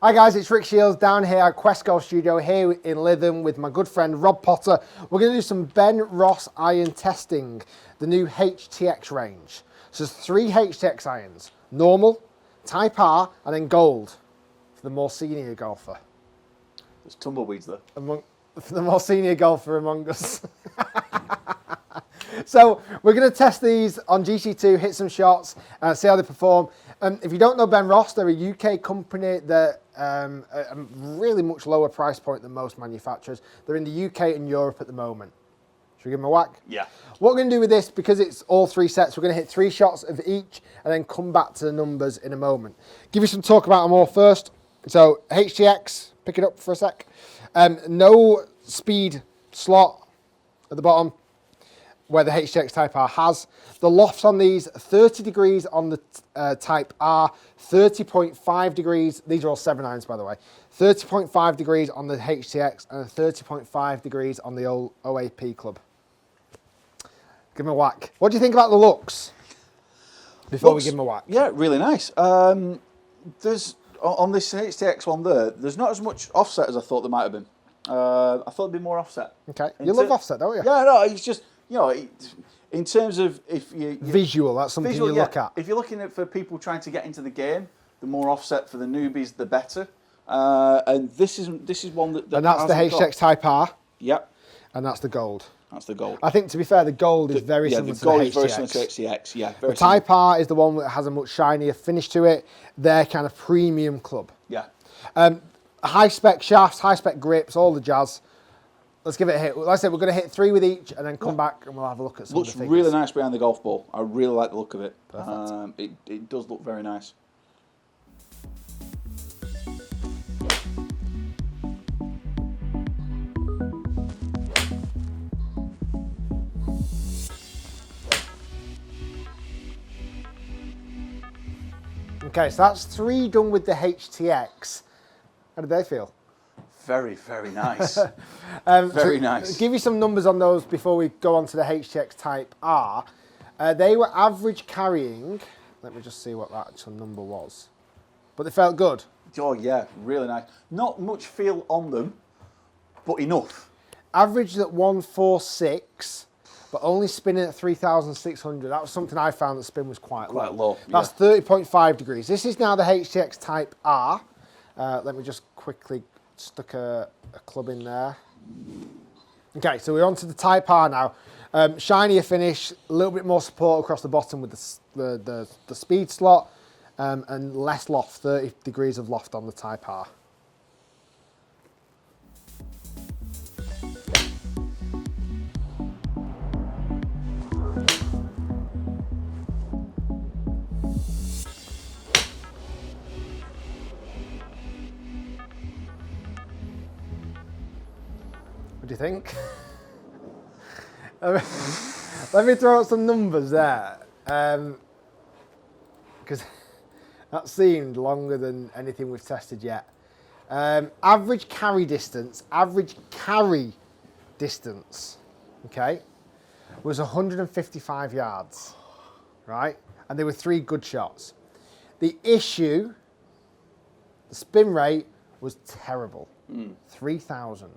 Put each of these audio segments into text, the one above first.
Hi guys, it's Rick Shiels down here at Quest Golf Studio here in Lytham with my good friend Rob Potter. We're going to do some BENROSS iron testing, the new HTX range. So there's 3 HTX irons, normal, Type R and then gold for the more senior golfer. There's tumbleweeds there. For the more senior golfer among us. So we're going to test these on GC2, hit some shots, see how they perform. If you don't know BENROSS, they're a UK company that a really much lower price point than most manufacturers. They're in the UK and Europe at the moment. Should we give them a whack? Yeah. What we're going to do with this, because it's all 3 sets, we're going to hit 3 shots of each and then come back to the numbers in a moment. Give you some talk about them all first. So HTX, pick it up for a sec. No speed slot at the bottom, where the Htx Type R has. The lofts on these, 30 degrees on the Type R, 30.5 degrees, these are all 7 irons by the way, 30.5 degrees on the HTX and 30.5 degrees on the old OAP club. Give them a whack. What do you think about the looks? Before we give them a whack. Yeah, really nice. There's, on this HTX one there's not as much offset as I thought there might have been. I thought there'd be more offset. Okay, you love offset, don't you? Yeah, no, it's just, you know, in terms of if you visual, that's something you look at. If you're looking at for people trying to get into the game, the more offset for the newbies, the better. And this is one that and that's the Htx Type R. Yep. And that's the gold. That's the gold. I think, to be fair, the gold is very similar to the HTX. Yeah, the gold is very similar to HTX. Yeah, very the Type R is the one that has a much shinier finish to it. They're kind of premium club. Yeah. High spec shafts, high spec grips, all the jazz. Let's give it a hit. Like I said, we're going to hit 3 with each and then come back and we'll have a look at some of the figures. Looks really nice behind the golf ball. I really like the look of it. Perfect. It does look very nice. Okay, so that's 3 done with the HTX. How did they feel? Very, very nice. Very nice. Give you some numbers on those before we go on to the Htx Type R. They were average carrying, let me just see what that actual number was, but they felt good. Oh yeah, really nice. Not much feel on them, but enough. Averaged at 146, but only spinning at 3,600. That was something I found, the spin was quite low. That's 30.5 degrees. This is now the Htx Type R. Let me just quickly stick a club in there. Okay, so we're on to the Type R now. Shinier finish, a little bit more support across the bottom with the speed slot, and less loft, 30 degrees of loft on the Type R. What do you think? Let me throw out some numbers there, because that seemed longer than anything we've tested yet. Average carry distance, okay, was 155 yards, right? And there were 3 good shots. The issue, the spin rate was terrible, 3,000.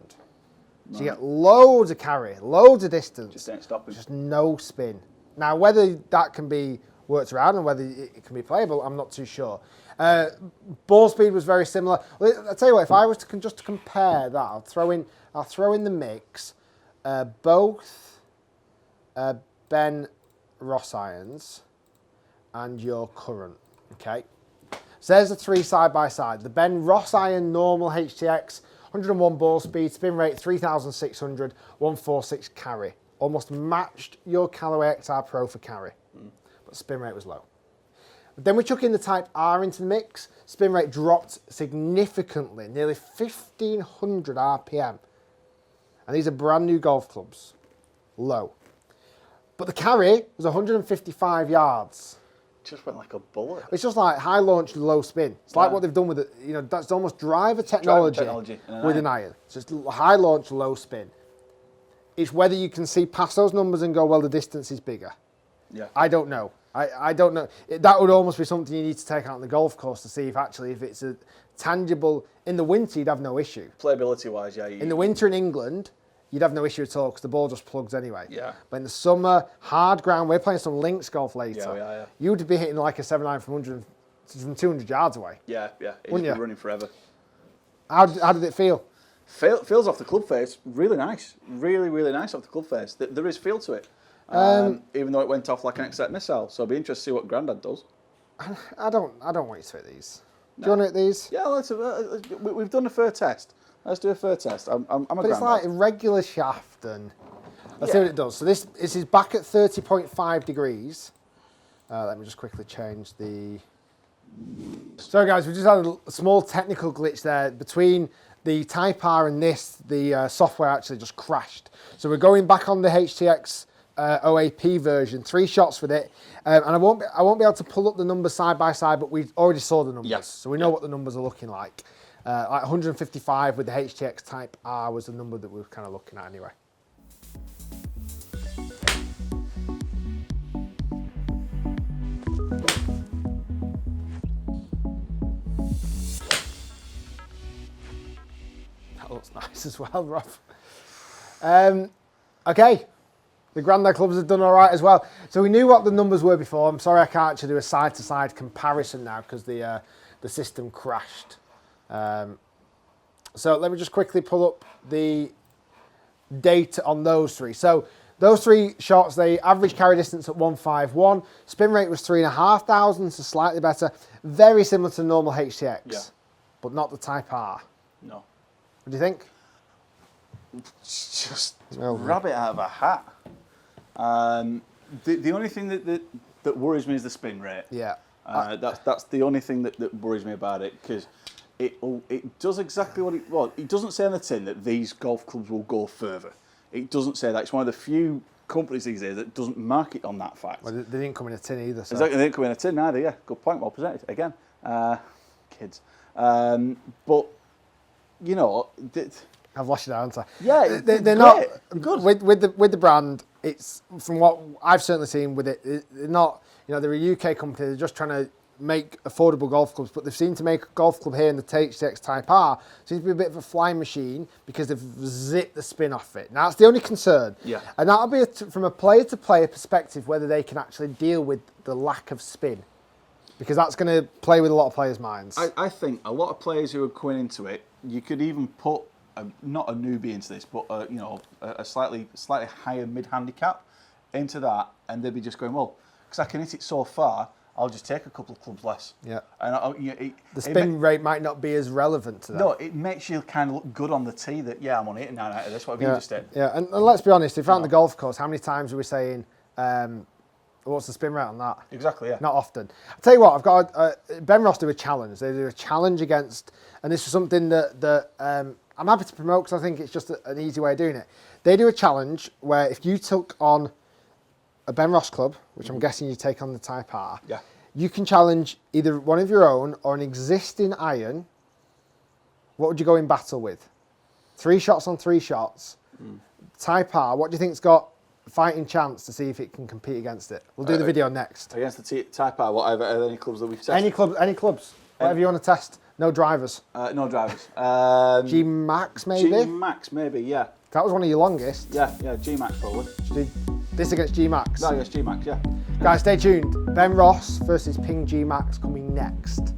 So you get loads of carry, loads of distance, just ain't stopping. Just no spin. Now, whether that can be worked around and whether it can be playable, I'm not too sure. Ball speed was very similar. I'll tell you what, if I was to just compare that, I'll throw in the mix both BENROSS irons and your current. Okay, so there's the 3 side by side. The BENROSS iron normal HTX. 101 ball speed, spin rate 3,600, 146 carry. Almost matched your Callaway XR Pro for carry, but spin rate was low. But then we chuck in the Type R into the mix, spin rate dropped significantly, nearly 1,500 RPM. And these are brand new golf clubs, low. But the carry was 155 yards. Just went like a bullet. It's just like high launch, low spin. It's like what they've done with it. You know, that's almost driver technology with an iron. It's just high launch, low spin. It's whether you can see past those numbers and go, well, the distance is bigger. Yeah. I don't know. I don't know. That would almost be something you need to take out on the golf course to see if actually if it's a tangible. In the winter, you'd have no issue. Playability-wise, yeah. In the winter in England, you'd have no issue at all because the ball just plugs anyway. Yeah. But in the summer, hard ground, we're playing some links golf later. Yeah, we are, yeah. You'd be hitting like a 7-iron from 200 yards away. Yeah, yeah. It's Wouldn't been you? running forever. How did it feel? Feels off the club face really nice. Really, really nice off the club face. There is feel to it. Even though it went off like an exec missile. So I'll be interested to see what Grandad does. I don't want you to hit these. Do you want to hit these? Yeah, we've done a fair test. Let's do a fair test. I'm a But Grandad. it's like a regular shaft, and let's see what it does. So this is back at 30.5 degrees. Let me just quickly change the... So guys, we just had a small technical glitch there. Between the Type R and this, the software actually just crashed. So we're going back on the HTX OAP version, 3 shots with it. And I won't be able to pull up the numbers side by side, but we already saw the numbers. Yeah. So we know what the numbers are looking like. Like 155 with the HTX Type R was the number that we were kind of looking at anyway. That looks nice as well, Rob. Okay, the Grandad clubs have done all right as well. So we knew what the numbers were before. I'm sorry I can't actually do a side-to-side comparison now because the system crashed. So let me just quickly pull up the data on those 3. So those 3 shots, they average carry distance at 151. Spin rate was 3,500, so slightly better. Very similar to normal HTX, but not the Type R. No. What do you think? Just rabbit out of a hat. The only thing that worries me is the spin rate. Yeah. That's the only thing that worries me about it, because it does exactly what it doesn't say on the tin that these golf clubs will go further. It doesn't say that. It's one of the few companies these days that doesn't mark it on that fact. Well, they didn't come in a tin either. So. Exactly, they didn't come in a tin either. Yeah, good point. Well presented again, kids. But you know, I've lost you there, haven't I? Yeah, they're not good with the brand. It's from what I've certainly seen with it. They're not. You know, they're a UK company. They're just trying to make affordable golf clubs, but they've seemed to make a golf club here in the Htx Type R seems to be a bit of a flying machine because they've zipped the spin off it. Now that's the only concern. Yeah. And that'll be from a player to player perspective whether they can actually deal with the lack of spin, because that's going to play with a lot of players' minds. I think a lot of players who are going into it, you could even put not a newbie into this, but a slightly higher mid handicap into that, and they'd be just going, well, because I can hit it so far, I'll just take a couple of clubs less. Yeah. And the spin rate might not be as relevant to that. No, it makes you kind of look good on the tee that, yeah, I'm on 8 and 9 out of this. What have you just did? Yeah, and let's be honest, if you're on the golf course, how many times are we saying, what's the spin rate on that? Exactly, yeah. Not often. I'll tell you what, I've got BENROSS do a challenge. They do a challenge against, and this is something that I'm happy to promote because I think it's just an easy way of doing it. They do a challenge where if you took on a BENROSS club, which I'm guessing you take on the Type R, yeah, you can challenge either one of your own or an existing iron. What would you go in battle with? 3 shots on 3 shots. Type R, what do you think's got a fighting chance to see if it can compete against it? We'll do the video next. Against the Type R, whatever, any clubs that we've tested? Any clubs, whatever you want to test. No drivers. No drivers. G Max maybe? G Max maybe, yeah. That was one of your longest. Yeah, G Max probably. This against G Max? No, against G Max, yeah. Guys, stay tuned. BENROSS versus Ping G Max coming next.